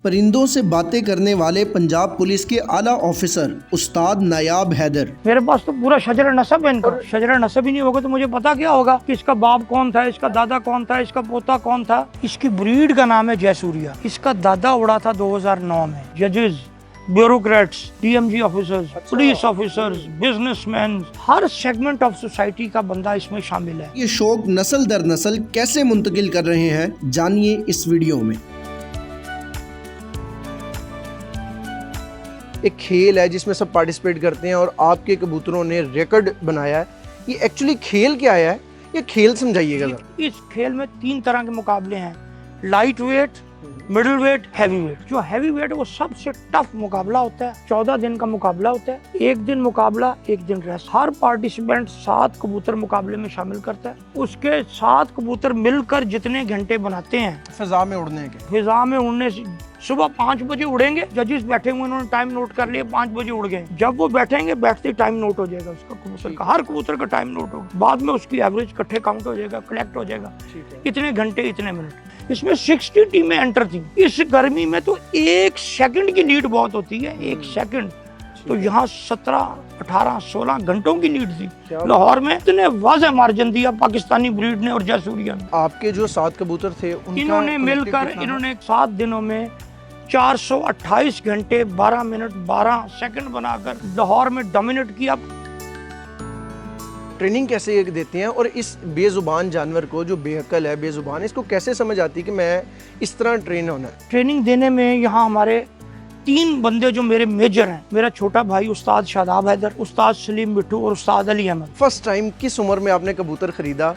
परिंदों से बातें करने वाले पंजाब पुलिस के आला ऑफिसर उस्ताद नायाब हैदर। मेरे पास तो पूरा शजरा नसब है इनका। शजरा नसब ही नहीं होगा तो मुझे पता क्या होगा कि इसका बाप कौन था, इसका दादा कौन था, इसका पोता कौन था। इसकी ब्रीड का नाम है जयसूर्या। इसका दादा उड़ा था 2009 में। जजेस, bureaucrats, DMG officers, police officers, businessman, her segment of society का बंदा इसमें शामिल है। ये शौक नस्ल दर नस्ल कैसे मुंतकिल कर रहे हैं, जानिए इस वीडियो में। एक खेल है जिसमें सब पार्टिसिपेट करते हैं और आपके कबूतरों ने रिकॉर्ड बनाया है। ये एक्चुअली खेल क्या है, ये खेल समझाइएगा जरा। इस खेल में 3 तरह के मुकाबले हैं, light weight, middle weight, heavy weight. जो हैवी वेट है वो सबसे टफ मुकाबला होता है। 14 दिन का मुकाबला होता है, 1 दिन मुकाबला, 1 दिन रेस्ट। हर पार्टिसिपेंट 7 कबूतर मुकाबले में शामिल करता है। उसके 7 कबूतर मिलकर जितने घंटे बनाते हैं फिजा में उड़ने के, फिजा में उड़ने से, सुबह 5 बजे उड़ेंगे। जजेस बैठे हुए, उन्होंने टाइम नोट कर लिया, 5 बजे उड़ गए। जब वो बैठेंगे, बैठते टाइम नोट हो जाएगा उसका, कबूतर का, हर कबूतर का टाइम नोट होगा। बाद में उसकी एवरेज इकट्ठे काउंट हो जाएगा, कलेक्ट हो जाएगा, इतने घंटे, इतने मिनट। इसमें 60 टीमें एंटर थी। इस गर्मी में तो 1 सेकंड की लीड बहुत होती है, 1 सेकंड। तो यहाँ 17, 18, 16 घंटों की लीड थी। लाहौर में इतने वाज़ेह मार्जिन दिया पाकिस्तानी ब्रीड ने और जयसूर्या ने। आपके जो 7 कबूतर थे इन्होंने मिलकर, इन्होंने 7 दिनों में 428 घंटे 12 मिनट 12 सेकंड बनाकर लाहौर में डोमिनेट किया। ट्रेनिंग कैसे देते हैं और इस बेजुबान जानवर को, जो बेअक्ल है, बेजुबान, इसको कैसे समझ आती है कि मैं इस तरह ट्रेन होना है? ट्रेनिंग देने में यहाँ हमारे 3 बंदे जो मेरे मेजर हैं, मेरा छोटा भाई उस्ताद शादाब हैदर, उस्ताद सलीम बिट्टू और उस्ताद अली अहमद। फर्स्ट टाइम किस उम्र में आपने कबूतर खरीदा?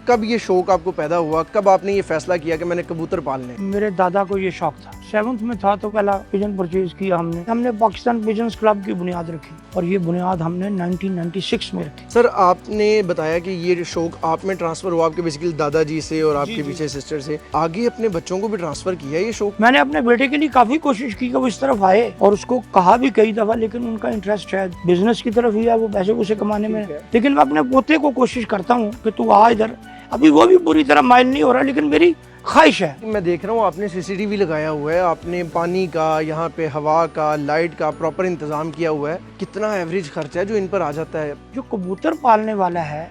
कब ये शौक आपको पैदा हुआ? कब आपने ये फैसला किया कि मैंने कबूतर पालने? मेरे दादा को ये शौक था। 7th में था तो पहला पिजन परचेज किया हमने पाकिस्तान पिजन्स क्लब की बुनियाद रखी और ये बुनियाद हमने 1996 में रखी। सर, आपने बताया कि ये शौक आप में ट्रांसफर हुआ आपके बेसिकली दादाजी से और आपके पीछे सिस्टर से। आगे अपने बच्चों को भी ट्रांसफर किया ये शौक? मैंने अपने बेटे के लिए काफी कोशिश की कि वो इस तरफ आए और उसको कहा भी कई दफा, लेकिन उनका इंटरेस्ट शायद बिजनेस की तरफ ही है, वो पैसे उसे कमाने में। लेकिन मैं अपने पोते को कोशिश करता हूँ कि तू आ इधर। अभी वो भी पूरी तरह माइल नहीं हो रहा, लेकिन मेरी ख्वाहिश है। मैं देख रहा हूँ आपने सीसीटीवी लगाया हुआ है, आपने पानी का, यहाँ पे हवा का, लाइट का प्रॉपर इंतजाम किया हुआ है। कितना एवरेज खर्चा है जो इन पर आ जाता है? जो कबूतर पालने वाला है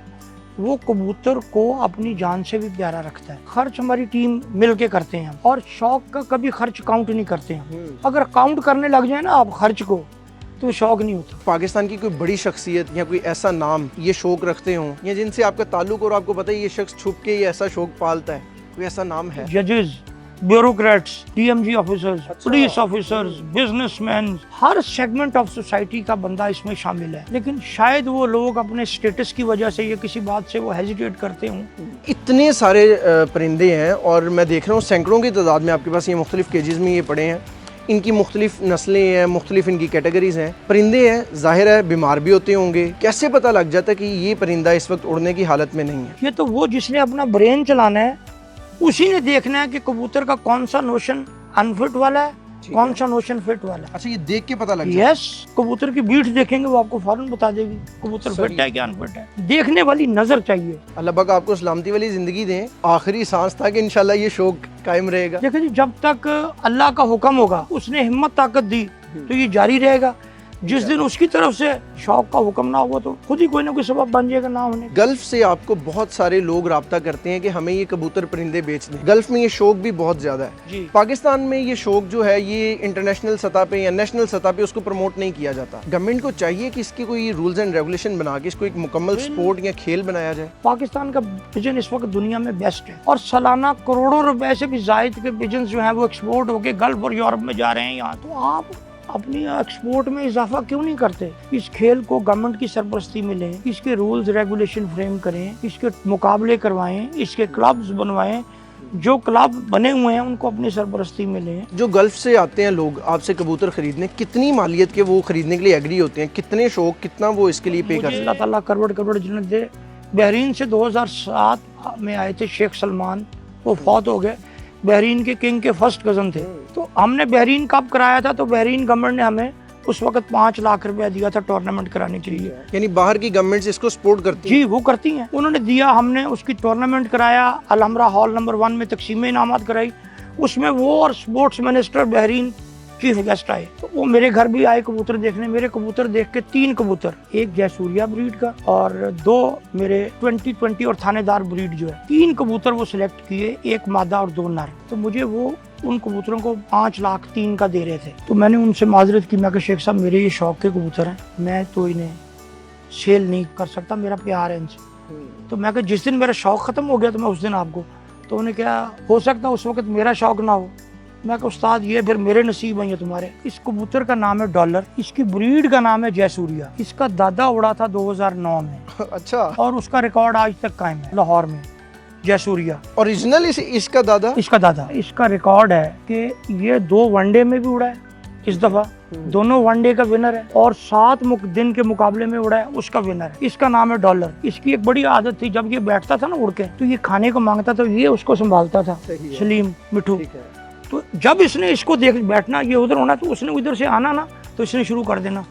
वो कबूतर को अपनी जान से भी प्यारा रखता है। खर्च हमारी टीम मिलके करते हैं और शौक का कभी खर्च काउंट नहीं करते हैं। अगर काउंट करने लग जाए ना आप खर्च को, तो शौक नहीं होता। पाकिस्तान की कोई बड़ी शख्सियत या कोई ऐसा नाम ये शौक रखते हों या जिनसे आपका ताल्लुक और आपको पता है ये शख्स छुप के ये ऐसा शौक पालता है, कोई ऐसा नाम है? जजेस, bureaucrats, DMG officers, police officers, businessman, her segment of society का बंदा इसमें शामिल है। लेकिन शायद वो लोग अपने स्टेटस की वजह से या किसी बात से वो हेजिटेट करते हों। इतने सारे परिंदे हैं और मैं देख रहा हूँ सैकड़ों की तादाद में आपके पास ये मुख्तलिफ केजेस में ये पड़े हैं। इनकी मुख्तलिफ नस्लें हैं, मुख्तलिफ इनकी कैटेगरीज हैं। परिंदे हैं, जाहिर है बीमार भी होते होंगे। कैसे पता लग जाता है कि ये परिंदा इस वक्त उड़ने की हालत में नहीं है? ये तो वो जिसने अपना ब्रेन चलाना है, उसी ने देखना है कि कबूतर का कौन सा नोशन अनफिट वाला है, कौन सा नोशन फिट वाला है। अच्छा, ये देख के पता लग जाता है? यस, कबूतर की बीट देखेंगे, वो आपको फौरन बता देगी कबूतर फिट है क्या अनफिट है। देखने वाली नजर चाहिए। अल्लाह पाक आपको सलामती वाली जिंदगी दें, आखिरी सांस तक इंशाल्लाह ये शौक कायम रहेगा। देखिए जी, जब तक अल्लाह का हुक्म होगा, उसने हिम्मत ताकत दी तो ये जारी रहेगा। जिस दिन उसकी तरफ से शौक का हुक्म ना हुआ तो खुद ही कोई ना कोई सबब बन जाएगा ना होने। गल्फ से आपको बहुत सारे लोग राब्ता करते हैं कि हमें ये कबूतर परिंदे बेच दें। गल्फ में ये शौक भी बहुत ज्यादा है जी। पाकिस्तान में ये शौक जो है ये इंटरनेशनल सतह पे या नेशनल सतह पे उसको प्रमोट नहीं किया जाता। गवर्नमेंट को चाहिए कि इसकी कोई रूल्स एंड रेगुलेशन बना के इसको एक मुकम्मल स्पोर्ट या खेल बनाया जाए। पाकिस्तान का पिजन इस वक्त दुनिया में बेस्ट है और सालाना करोड़ों रुपए से भी जायद के पिजन जो है वो एक्सपोर्ट होके गल्फ और यूरोप में जा रहे हैं। यहाँ तो आप अपनी एक्सपोर्ट में इजाफा क्यों नहीं करते? इस खेल को गवर्नमेंट की सरपरस्ती में लें, इसके रूल्स रेगुलेशन फ्रेम करें, इसके मुकाबले करवाएं, इसके क्लब्स बनवाएं। जो क्लब बने हुए हैं उनको अपनी सरपरस्ती में लें। जो गल्फ से आते हैं लोग आपसे कबूतर खरीदने, कितनी मालियत के वो खरीदने के लिए एग्री होते हैं? कितने शौक, कितना वो इसके लिए पे करते हैं? अल्लाह ताला करोड़ जन्नत दे। बहरीन से 2007 में आए थे शेख सलमान, वो फौत हो गए। बहरीन के किंग के फर्स्ट कजन थे। तो हमने बहरीन कप कराया था तो बहरीन गवर्नमेंट ने हमें उस वक्त 5 लाख रुपया दिया था टूर्नामेंट कराने के लिए। यानी बाहर की गवर्नमेंट्स इसको सपोर्ट करती हैं? जी, वो करती हैं। उन्होंने दिया, हमने उसकी टूर्नामेंट कराया, अलहमरा हॉल नंबर 1 में तकसीम इनामात कराई। उसमें वो और sports minister Bahrain chief guest आए, तो वो मेरे घर भी आए कबूतर देखने। मेरे कबूतर देख के 3 कबूतर, एक जयसूर्या ब्रीड का और 2 मेरे 2020 और थानेदार ब्रीड जो है, 3 कबूतर वो सिलेक्ट किए, एक मादा और 2 नर। तो मुझे वो उन कबूतरों को 5 लाख 3 का दे रहे थे। तो मैंने उनसे माजरत की, मैं कहा शेख साहब मेरे ये शौक के कबूतर हैं, मैं तो इन्हें सेल नहीं कर सकता, मेरा प्यार है इनसे। तो मैं कहा जिस दिन मेरा शौक खत्म हो गया तो मैं उस दिन आपको, तो उन्हें क्या हो सकता उस वक्त मेरा शौक ना हो। मैं कहा उस्ताद ये फिर मेरे नसीब हैं ये तुम्हारे। इस कबूतर का नाम है डॉलर, इसकी ब्रीड का नाम है जयसूर्या। इसका दादा उड़ा था 2009 में अच्छा, और उसका रिकॉर्ड आज तक कायम है लाहौर में। जयसूर्या ओरिजिनल इसका दादा, इसका रिकॉर्ड है कि ये 2 वनडे में भी उड़ा है इस दफा, दोनों वनडे का विनर है, और 7 दिन के मुकाबले में उड़ा है उसका विनर है। इसका नाम है डॉलर। इसकी एक बड़ी आदत थी, जब ये बैठता था ना उड़ के, तो ये खाने को मांगता था, ये उसको संभालता था, सलीम मिठू। तो जब इसने इसको देख बैठना, ये उधर होना, तो उसने उधर से आना ना, तो इसने शुरू कर देना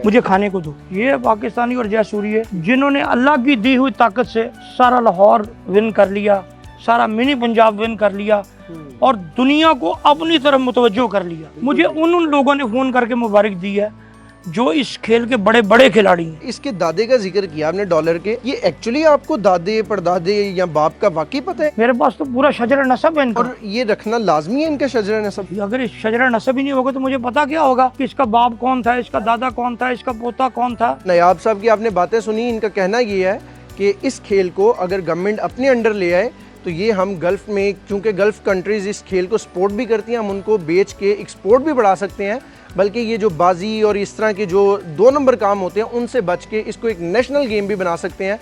मुझे खाने को दो। ये पाकिस्तानी और जयसूर्या जिन्होंने अल्लाह की दी हुई ताकत से सारा लाहौर विन कर लिया, सारा मिनी पंजाब विन कर लिया और दुनिया को अपनी तरफ मुतवज्जो कर लिया। मुझे उन लोगों ने फोन करके मुबारक दी है जो इस खेल के बड़े बड़े खिलाड़ी हैं। इसके दादे का जिक्र किया आपने डॉलर के, ये एक्चुअली आपको दादे परदादे या बाप का वाकई पता है? मेरे पास तो पूरा शजरा नसब है इनका। और ये रखना लाजमी है इनका शजरा नसब? अगर इस शजरा नसब ही नहीं होगा तो मुझे पता क्या होगा कि इसका बाप कौन था, इसका दादा कौन था, इसका पोता कौन था। नायाब साहब की आपने बातें सुनी, इनका कहना ये है कि इस खेल को अगर गवर्नमेंट अपने अंडर ले आए तो ये हम गल्फ में, क्योंकि गल्फ कंट्रीज इस खेल को सपोर्ट भी करती हैं, हम उनको बेच के एक्सपोर्ट भी बढ़ा सकते हैं, बल्कि ये जो बाजी और इस तरह के जो 2 नंबर काम होते हैं उनसे बच के इसको एक नेशनल गेम भी बना सकते हैं।